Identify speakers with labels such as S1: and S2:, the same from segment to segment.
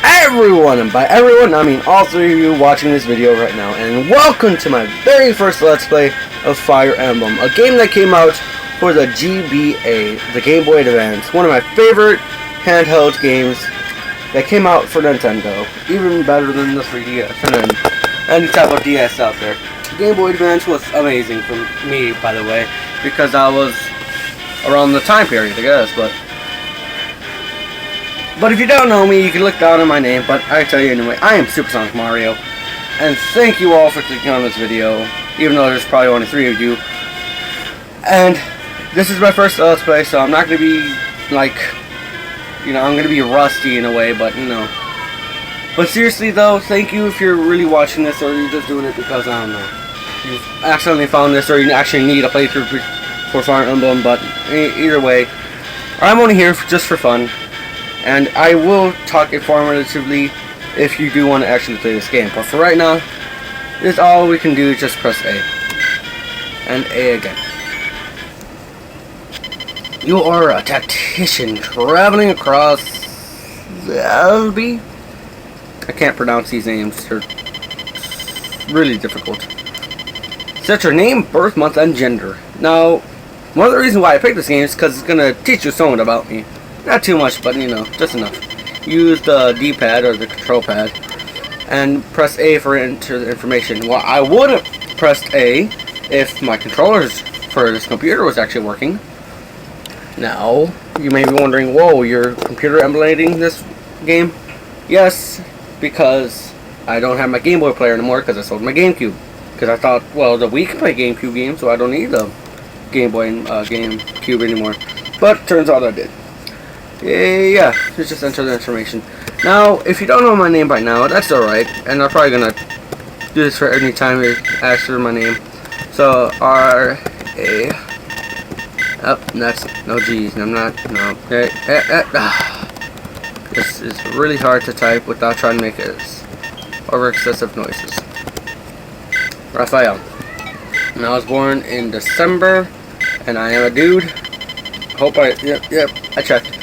S1: everyone, and by everyone I mean all three of you watching this video right now, and welcome to my very first Let's Play of Fire Emblem, a game that came out for the GBA, the Game Boy Advance, one of my favorite handheld games that came out for Nintendo, even better than the 3DS and any type of DS out there. The Game Boy Advance was amazing for me, by the way, because I was around the time period, I guess, But if you don't know me, you can look down on my name, but I tell you anyway, I am Supersonic Mario. And thank you all for clicking on this video, even though there's probably only 3 of you. And this is my first Let's Play, so I'm not going to be, like, I'm going to be rusty in a way, but, But seriously, though, thank you if you're really watching this, or you're just doing it because, I don't know, you accidentally found this, or you actually need a playthrough for Fire Emblem, but either way, I'm only here just for fun. And I will talk informatively if you do want to actually play this game. But for right now, this all we can do is just press A. And A again. You are a tactician traveling across Albi. I can't pronounce these names. They're really difficult. Set your name, birth, month, and gender. Now, one of the reasons why I picked this game is because it's going to teach you something about me. Not too much, but just enough. Use the D-pad or the control pad and press A for enter the information. Well, I would have pressed A if my controllers for this computer was actually working. Now, you may be wondering, whoa, your computer emulating this game? Yes, because I don't have my Game Boy player anymore because I sold my GameCube. Because I thought, well, the Wii can play GameCube games, so I don't need the Game Boy GameCube anymore. But turns out I did. Yeah, just enter the information. Now, if you don't know my name by now, that's alright, and I'm probably gonna do this for any time you ask for my name. So, R-A. Oh, that's no G's, I'm not, no. This is really hard to type without trying to make it over excessive noises. Raphael. And I was born in December, and I am a dude. Hope yep, I checked.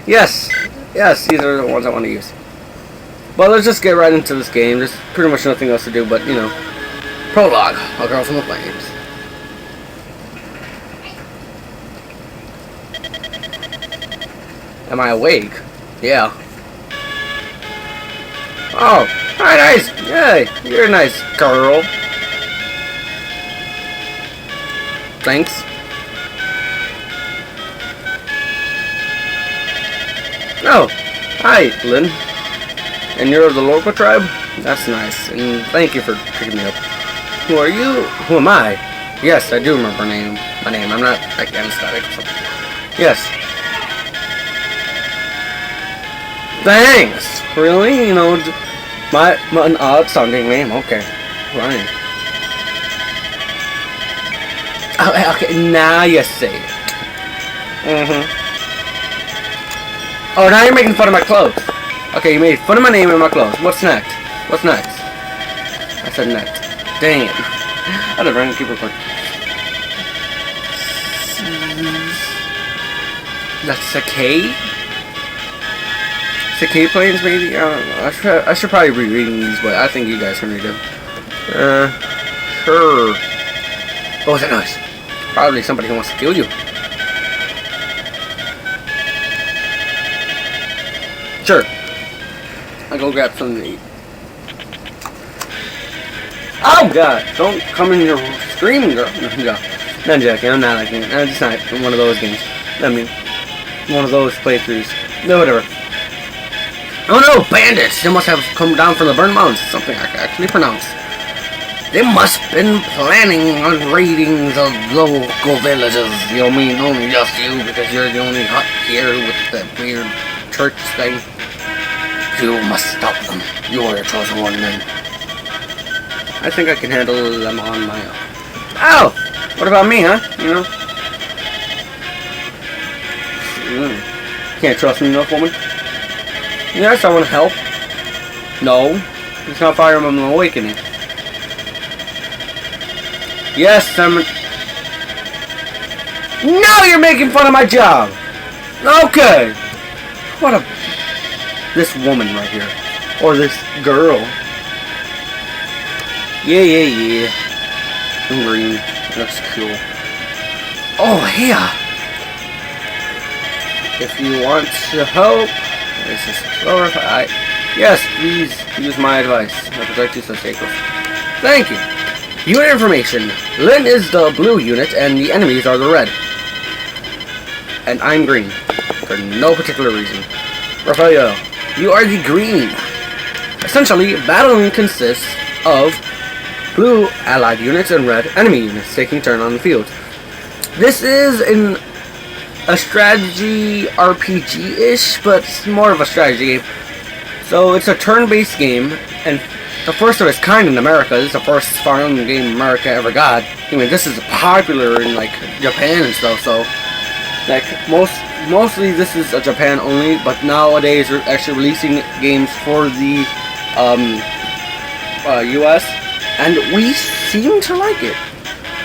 S1: yes, these are the ones I want to use. But let's just get right into this game. There's pretty much nothing else to do but, Prologue, A Girl from the Plains. Am I awake? Yeah. Oh, hi, nice. Yay, you're a nice girl. Thanks. Oh, hi, Lynn. And you're of the local tribe? That's nice, and thank you for picking me up. Who are you? Who am I? Yes, I do remember my name. I'm not like anesthetic or something. Yes. Thanks. Really? An odd sounding name. Okay. Fine. Oh, okay, now you say it. Oh, now you're making fun of my clothes. Okay, you made fun of my name and my clothes. What's next? What's next? I said next. Damn. I had to run and keep recording. That's a K? It's a K Plains, maybe? I don't know. I should probably be reading these, but I think you guys can read them. Sure. What was that noise? Probably somebody who wants to kill you. Sure. I'll go grab something to eat. Oh god! Don't come in here screaming, girl. No, I'm joking. I'm not like it. I'm just not one of those games. I mean, one of those playthroughs. No, whatever. Oh no! Bandits! They must have come down from the Burnt Mountains. Something I can actually pronounce. They must have been planning on raiding the local villages. You mean only just you, because you're the only hut here with that weird church thing. You must stop them. You are a chosen one, man. I think I can handle them on my own. Ow! What about me, huh? Can't trust me enough, woman? Yes, I want to help. No. It's not Fire Emblem Awakening. Yes, I'm... No, you're making fun of my job! Okay! What a this woman right here. Or this girl. Yeah. In green. Looks cool. Oh, yeah. If you want to help, this is slower. Yes, please use my advice. I protect you so sacred. Thank you. Unit information. Lynn is the blue unit, and the enemies are the red. And I'm green, for no particular reason. Raphael, you are the green. Essentially, battling consists of blue allied units and red enemy units taking turn on the field. This is a strategy RPG-ish, but it's more of a strategy game. So it's a turn-based game, and the first of its kind in America. This is the first Fire Emblem game America ever got. I mean, this is popular in like Japan and stuff. So, like mostly this is a Japan only. But nowadays they're actually releasing games for the U.S. and we seem to like it.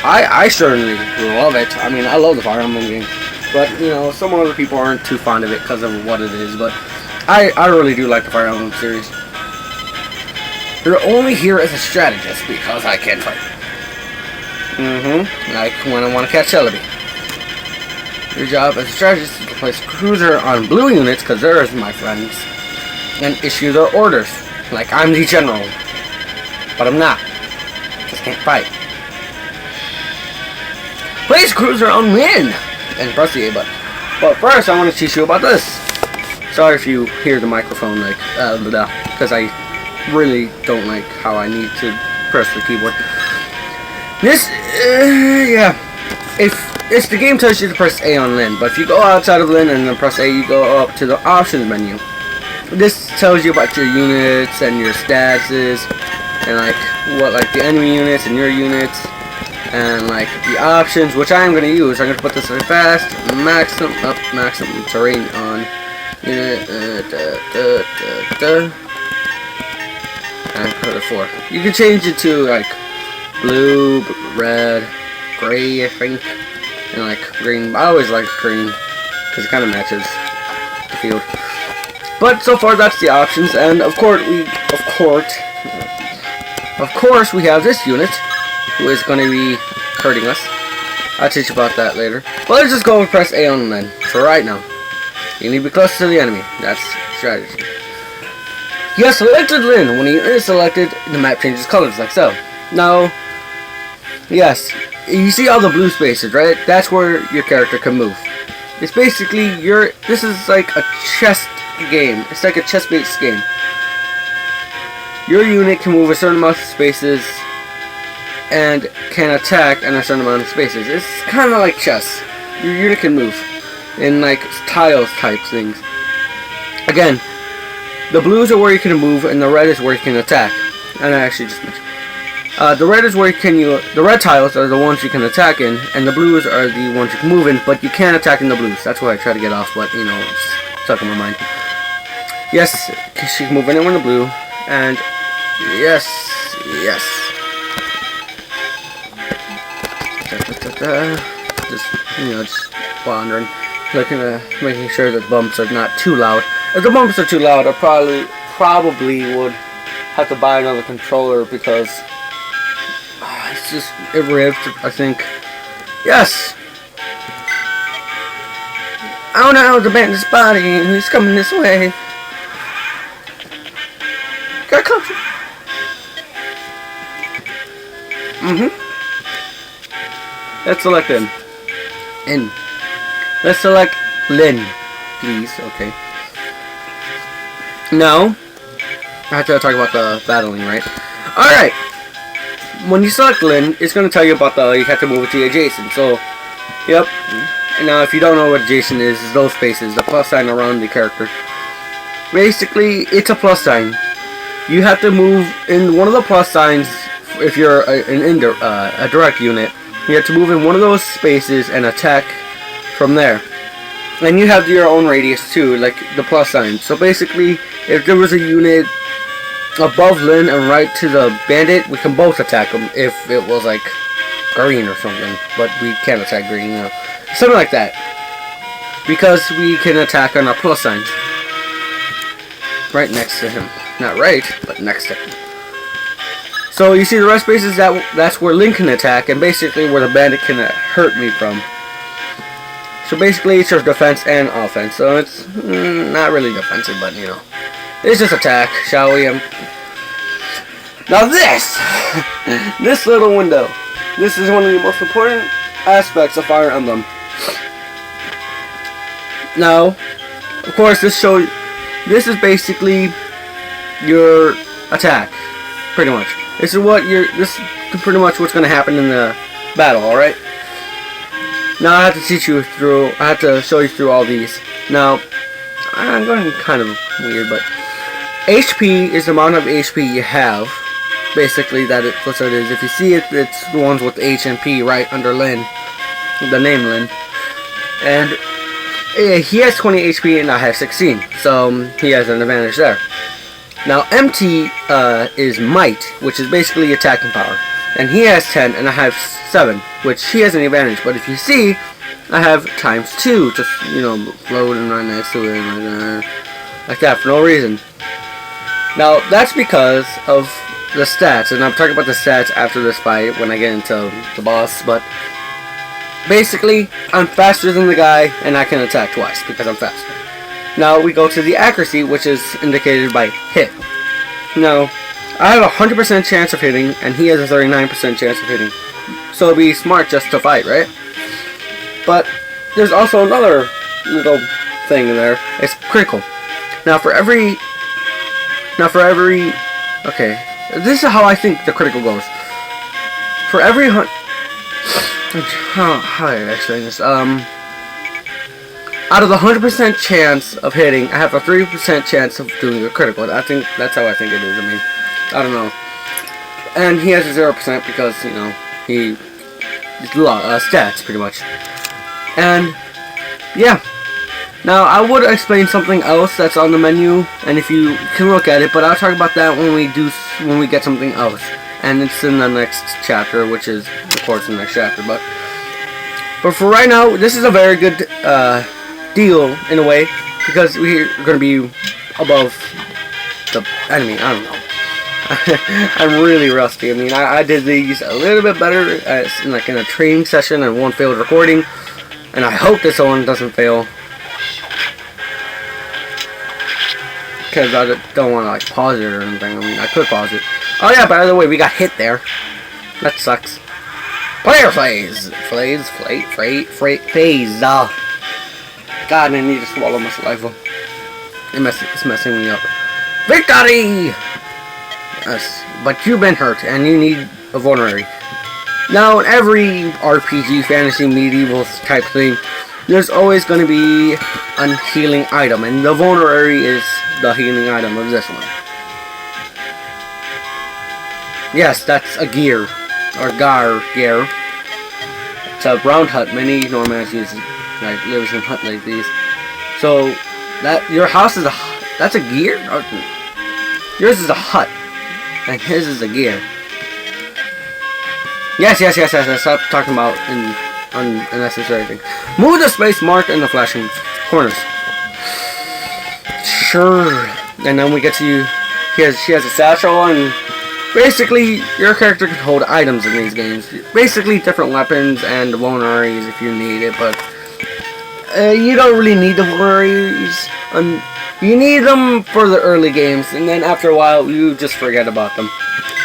S1: I certainly love it. I mean, I love the Fire Emblem game, but you know, some other people aren't too fond of it because of what it is. But I really do like the Fire Emblem series. You're only here as a strategist because I can fight. Like when I want to catch Celebi. Your job as a strategist is to place cruiser on blue units, because they're my friends, and issue their orders. Like I'm the general. But I'm not. Just can't fight. Place cruiser on Lynn! And press the A button. But first I want to teach you about this. Sorry if you hear the microphone like because I really don't like how I need to press the keyboard. This, yeah. If the game tells you to press A on Lynn, but if you go outside of Lynn and then press A, you go up to the options menu. This tells you about your units and your statuses, and like what like the enemy units and your units, and like the options, which I'm gonna use. I'm gonna put this in fast, maximum terrain on unit, and put it 4. You can change it to like blue, red, gray, I think, and like green. I always like green because it kind of matches the field. But so far that's the options, and of course we have this unit who is going to be hurting us. I'll teach you about that later. But let's just go and press A on Lynn for right now. You need to be close to the enemy. That's strategy. You have selected Lynn. When he is selected, the map changes colors like so. Now, yes, you see all the blue spaces, right? That's where your character can move. It's basically this is like a chess game. It's like a chess-based game. Your unit can move a certain amount of spaces and can attack in a certain amount of spaces. It's kind of like chess. Your unit can move in like tiles type things. Again, the blues are where you can move, and the red is where you can attack. And I actually just mentioned. The red is where the red tiles are the ones you can attack in, and the blues are the ones you can move in, but you can't attack in the blues. That's why I try to get off, but you know, it's stuck in my mind. Yes, she can move anywhere in the blue, and yes. Just wandering, making sure that the bumps are not too loud. If the bumps are too loud, I probably would have to buy another controller because it ripped, I think. Yes! Oh no, the bandit's body, he's coming this way. Got closer. Let's select him. Let's select Lynn, please. Okay. Now, I have to talk about the battling, right? Alright. When you select Lynn, it's going to tell you about you have to move it to adjacent. So, yep. And now, if you don't know what adjacent is those spaces, the plus sign around the character. Basically, it's a plus sign. You have to move in one of the plus signs if you're a direct unit. You have to move in one of those spaces and attack from there. And you have your own radius too, like the plus sign. So basically, if there was a unit above Lynn and right to the bandit, we can both attack them if it was like green or something. But we can't attack green, you know. Something like that. Because we can attack on our plus signs. right next to him. Not right, but next to him. So you see the red spaces, that's where Link can attack, and basically where the bandit can hurt me from. So basically it's your defense and offense. So it's not really defensive, but you know. It's just attack, shall we? Now this! This little window. This is one of the most important aspects of Fire Emblem. Now, of course, this is basically your attack, pretty much. This is pretty much what's gonna happen in the battle, alright? Now I have to show you through all these. Now, I'm going kind of weird, but HP is the amount of HP you have. Basically, what it is. If you see it, it's the ones with H and P right under Lin, the name Lin. And he has 20 HP and I have 16, so he has an advantage there. Now MT is Might, which is basically attacking power, and he has 10 and I have 7, which he has an advantage. But if you see, I have ×2, just floating right next to it like that for no reason. Now that's because of the stats, and I'm talking about the stats after this fight when I get into the boss, but basically I'm faster than the guy and I can attack twice because I'm faster. Now we go to the accuracy, which is indicated by hit. Now I have a 100% chance of hitting and he has a 39% chance of hitting, so it'd be smart just to fight, right? But there's also another little thing there. It's critical. Now for every okay, this is how I think the critical goes. For every how do I explain this? Out of the 100% chance of hitting, I have a 3% chance of doing a critical. I think that's how I think it is. I mean, I don't know. And he has a 0% because he's stats pretty much. And yeah. Now I would explain something else that's on the menu, and if you can look at it, but I'll talk about that when we get something else, and it's in the next chapter, which is of course the next chapter. But for right now, this is a very good deal in a way, because we're going to be above the enemy. I don't know. I'm really rusty. I mean, I did these a little bit better in a training session and one failed recording, and I hope this one doesn't fail. Because I don't want to pause it or anything. I mean, I could pause it. Oh yeah, by the way, we got hit there. That sucks. Player phase. God, I need to swallow my saliva. It's messing me up. Victory! Yes, but you've been hurt and you need a vulnerary. Now, in every RPG, fantasy, medieval type thing, there's always going to be a healing item, and the vulnerary is the healing item of this one. Yes, that's a gear, or gear. It's a round hut. Many Normans use it, lives in hut like these. So that your house is that's a gear. Yours is a hut, and his is a gear. Yes. Stop talking about unnecessary things. Move the space mark in the flashing corners. Sure. And then we get to she has a satchel, and basically your character can hold items in these games. Basically different weapons and vulneraries if you need it, but you don't really need the vulneraries. You need them for the early games, and then after a while you just forget about them.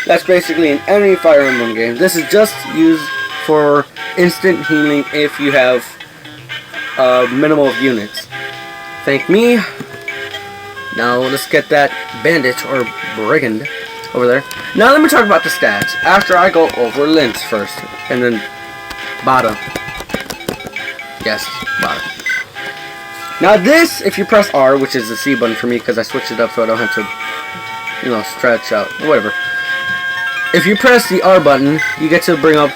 S1: That's basically in any Fire Emblem game. This is just used for instant healing if you have minimal units. Thank me. Now let's get that bandit or brigand over there. Now let me talk about the stats after I go over Lin's first, and then Bada. Yes, Bada. Now this, if you press R, which is the C button for me because I switched it up so I don't have to, stretch out, whatever. If you press the R button, you get to bring up,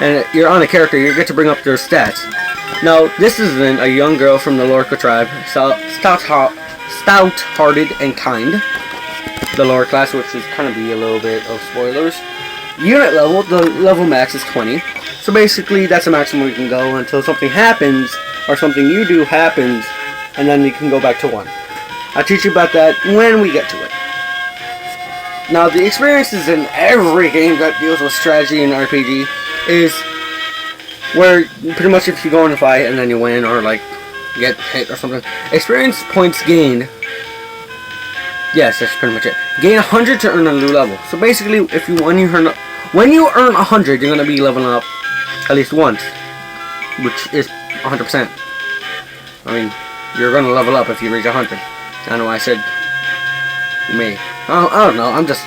S1: and you're on a character, you get to bring up their stats. Now, this is Lin, a young girl from the Lorca tribe, stout-hearted and kind. The lower class, which is kind of be a little bit of spoilers. Unit level, the level max is 20. So basically, that's the maximum you can go until something happens, or something you do happens, and then you can go back to 1. I'll teach you about that when we get to it. Now, the experiences in every game that deals with strategy and RPG is where pretty much if you go in a fight and then you win or like get hit or something, experience points gained. Yes, that's pretty much it. Gain 100 to earn a new level. So basically, if you when you earn 100, you're gonna be leveling up at least once, which is 100%. I mean, you're gonna level up if you reach 100. I know I said you may. I don't know. I'm just.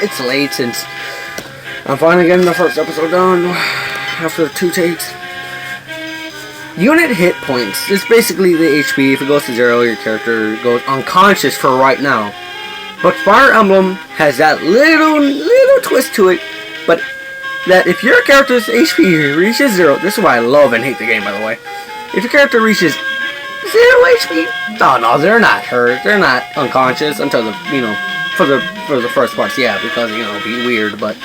S1: It's late since I'm finally getting the first episode done after 2 takes. Unit hit points is basically the HP. If it goes to 0, your character goes unconscious for right now. But Fire Emblem has that little twist to it. But that if your character's HP reaches 0, this is why I love and hate the game, by the way. If your character reaches 0 HP, no, they're not hurt. They're not unconscious until the for the first parts, yeah, because it'd be weird. But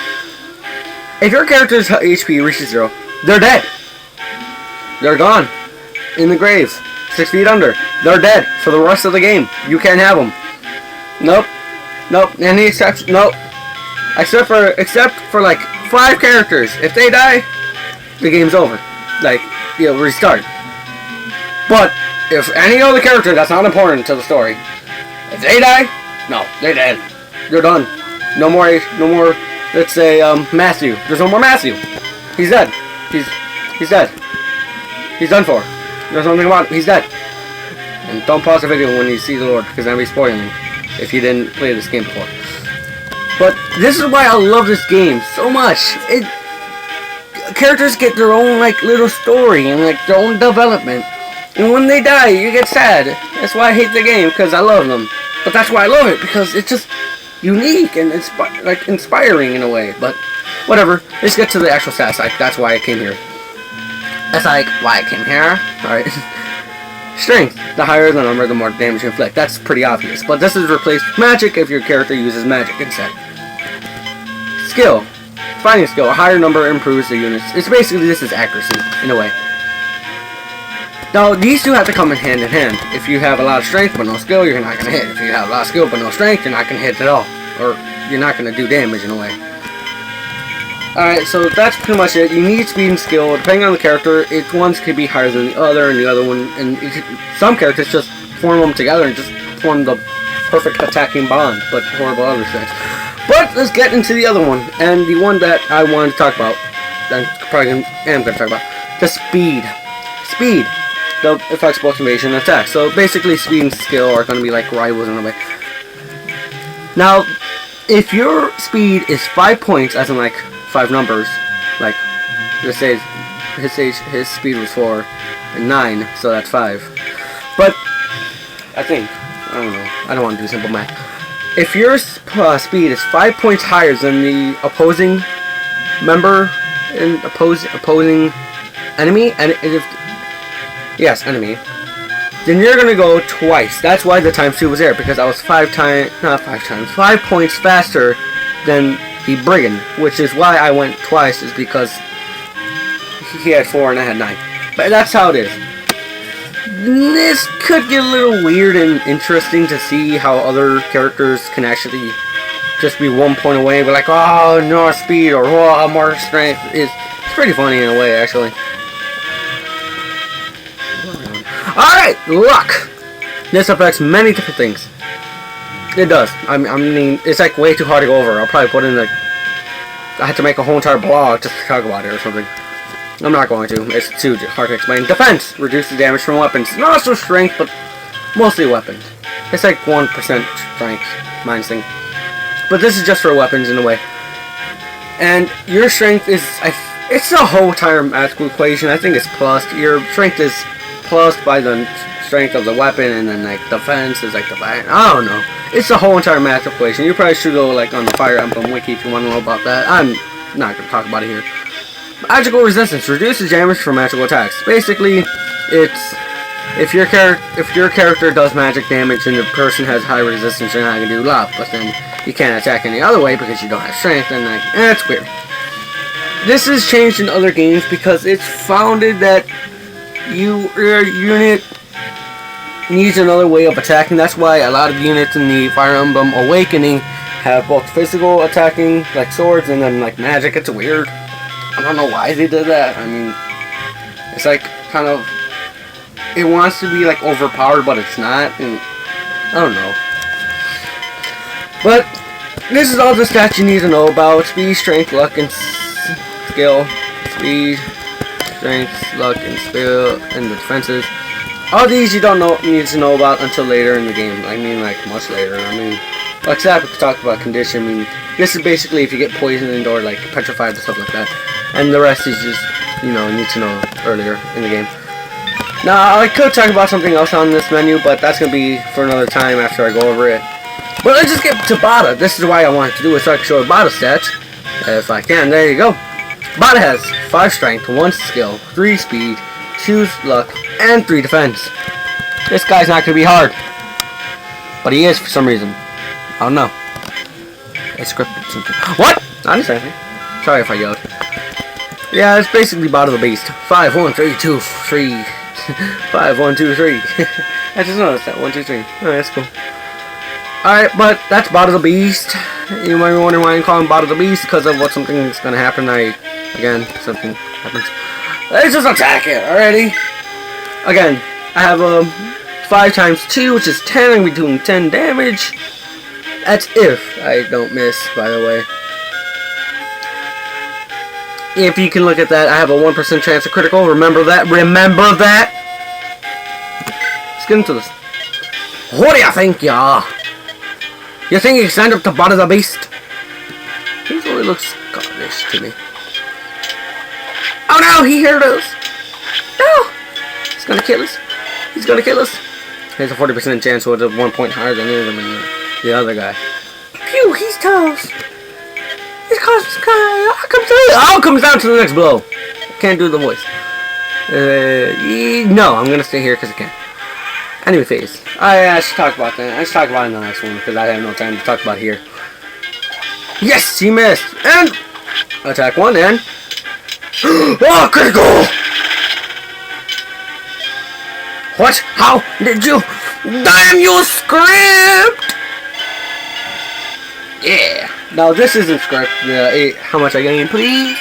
S1: if your character's HP reaches 0, they're dead. They're gone. In the grave. 6 feet under. They're dead for the rest of the game. You can't have them. Nope. Any exception? Nope. Except for like 5 characters. If they die, the game's over. Like, restart. But if any other character that's not important to the story, if they die, no, they're dead. They're done. No more. Let's say Matthew. There's no more Matthew. He's dead. He's dead. He's done for. There's nothing about him. He's dead. And don't pause the video when you see the Lord, because I'll be spoiling if you didn't play this game before. But this is why I love this game so much. Characters get their own little story and their own development. And when they die, you get sad. That's why I hate the game, because I love them. But that's why I love it, because it's just unique and inspiring in a way. But whatever. Let's get to the actual stats. That's why I came here. That's why I came here. Alright. Strength. The higher the number, the more damage you inflict. That's pretty obvious. But this is replaced with magic if your character uses magic instead. Skill. Fighting skill. A higher number improves the units. It's basically, this is accuracy, in a way. Now, these two have to come in hand. If you have a lot of strength but no skill, you're not going to hit. If you have a lot of skill but no strength, you're not going to hit at all. Or, you're not going to do damage in a way. Alright, so that's pretty much it. You need speed and skill. Depending on the character, one's could be higher than the other, and the other one, and some characters just form them together and just form the perfect attacking bond, but horrible other things. But let's get into the other one, and the one that I wanted to talk about, I probably am going to talk about, the speed. Speed. The affects both evasion and attack. So basically, speed and skill are going to be like rivals in a way. Now, if your speed is 5 points, as in 5 numbers, let's say his speed was 4 and 9, so that's 5. But I don't know, I don't want to do simple math. If your speed is 5 points higher than the opposing member and opposing enemy, and enemy, then you're gonna go twice. That's why the ×2 was there, because I was 5 points faster than the brigand, which is why I went twice, is because he had 4 and I had 9. But that's how it is. This could get a little weird and interesting to see how other characters can actually just be 1 point away, but oh, more speed, or oh, more strength. It's pretty funny in a way, actually. Alright, luck! This affects many different things. It does. I mean, it's way too hard to go over. I'll probably put in I had to make a whole entire blog just to talk about it or something. I'm not going to. It's too hard to explain. Defense reduces damage from weapons. Not also strength, but mostly weapons. It's 1% strength minus thing. But this is just for weapons in a way. And your strength is it's a whole entire mathematical equation. I think it's plus. Your strength is plus by the strength of the weapon, and then defense is the fight. I don't know. It's a whole entire math equation. You probably should go on the Fire Emblem wiki if you want to know about that. I'm not going to talk about it here. Magical resistance reduces damage from magical attacks. Basically, it's if your character does magic damage and the person has high resistance, you're not going to do a lot. But then you can't attack any other way because you don't have strength, and it's weird. This is changed in other games because it's founded that your unit needs another way of attacking. That's why a lot of units in the Fire Emblem Awakening have both physical attacking, like swords, and then like magic. It's weird. I don't know why they did that. I mean, it's like kind of, it wants to be like overpowered, but it's not. And I don't know. But this is all the stats you need to know about: speed, strength, luck, and skill. Speed, strength, luck, and skill, and the defenses. All these you don't need to know about until later in the game. I mean, like much later. I mean, like Zach talked about condition. I mean, this is basically if you get poisoned or like petrified or stuff like that, and the rest is just, you know, need to know earlier in the game. Now I could talk about something else on this menu, but that's gonna be for another time after I go over it. But let's just get to Bada. This is why I wanted to do it, so I can show Bada stats if I can. There you go. Bada has 5 strength, 1 skill, 3 speed, 2 luck, and 3 defense. This guy's not going to be hard. But he is for some reason. I don't know. I scripted something. What? Not exactly. Sorry if I yelled. Yeah, it's basically Bada the Beast. 5, 1, 3, 2, 3. 5, 1, 2, 3. I just noticed that. 1, 2, 3. Oh, that's cool. Alright, but that's Bada the Beast. You might be wondering why I call him Bada the Beast, because of what something's going to happen. Again, something happens. Let's just attack it, alrighty? Again, I have 5 times 2, which is 10. I'm going to be doing 10 damage. That's if I don't miss, by the way. If you can look at that, I have a 1% chance of critical. Remember that. Remember that. Let's get into this. What do you think, y'all? You think you can stand up to Bada the Beast? He really looks Scottish to me. Oh no, he heard us. No! He's gonna kill us. He's gonna kill us. He has a 40% chance, so it's 1 point higher than the other guy. Phew, he's toast. He's all comes down to the next blow. Can't do the voice. No, I'm gonna stay here because I can. Anyways, I should talk about that. I should talk about it in the next one because I have no time to talk about here. Yes, he missed. And attack 1 and oh, critical! What? How did you? Damn you, script! Yeah. Now this isn't script. How much I gain, please?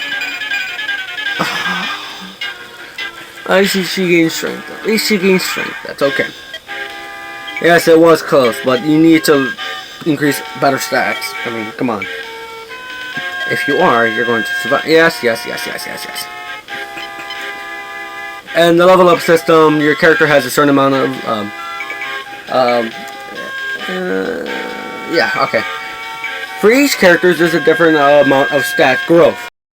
S1: I see she gains strength. At least she gains strength. That's okay. Yes, it was close, but you need to increase better stats. I mean, come on. If you are, you're going to survive. Yes. And the level up system, your character has a certain amount of, yeah, okay. For each character, there's a different amount of stat growth.